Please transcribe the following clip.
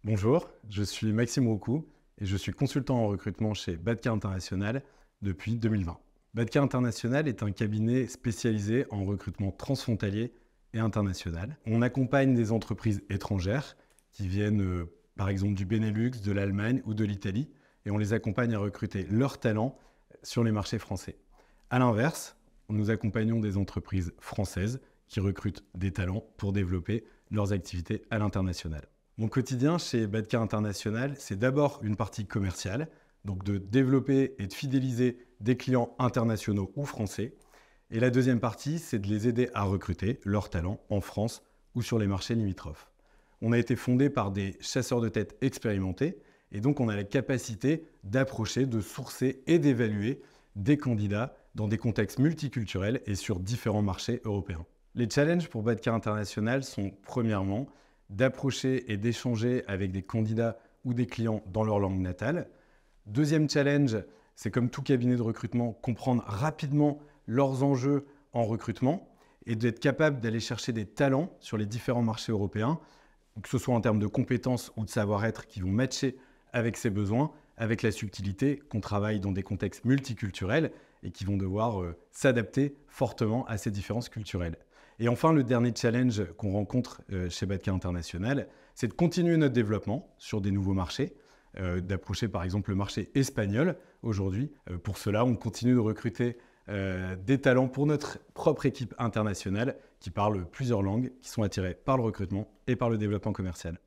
Bonjour, je suis Maxime Roucou et je suis consultant en recrutement chez Badka International depuis 2020. Badka International est un cabinet spécialisé en recrutement transfrontalier et international. On accompagne des entreprises étrangères qui viennent par exemple du Benelux, de l'Allemagne ou de l'Italie et on les accompagne à recruter leurs talents sur les marchés français. A l'inverse, nous accompagnons des entreprises françaises qui recrutent des talents pour développer leurs activités à l'international. Mon quotidien chez Badka International, c'est d'abord une partie commerciale, donc de développer et de fidéliser des clients internationaux ou français. Et la deuxième partie, c'est de les aider à recruter leurs talents en France ou sur les marchés limitrophes. On a été fondé par des chasseurs de tête expérimentés et donc on a la capacité d'approcher, de sourcer et d'évaluer des candidats dans des contextes multiculturels et sur différents marchés européens. Les challenges pour Badka International sont premièrement d'approcher et d'échanger avec des candidats ou des clients dans leur langue natale. Deuxième challenge, c'est comme tout cabinet de recrutement, comprendre rapidement leurs enjeux en recrutement et d'être capable d'aller chercher des talents sur les différents marchés européens, que ce soit en termes de compétences ou de savoir-être qui vont matcher avec ses besoins, avec la subtilité qu'on travaille dans des contextes multiculturels et qui vont devoir s'adapter fortement à ces différences culturelles. Et enfin, le dernier challenge qu'on rencontre chez Badka International, c'est de continuer notre développement sur des nouveaux marchés, d'approcher par exemple le marché espagnol aujourd'hui. Pour cela, on continue de recruter des talents pour notre propre équipe internationale qui parle plusieurs langues, qui sont attirés par le recrutement et par le développement commercial.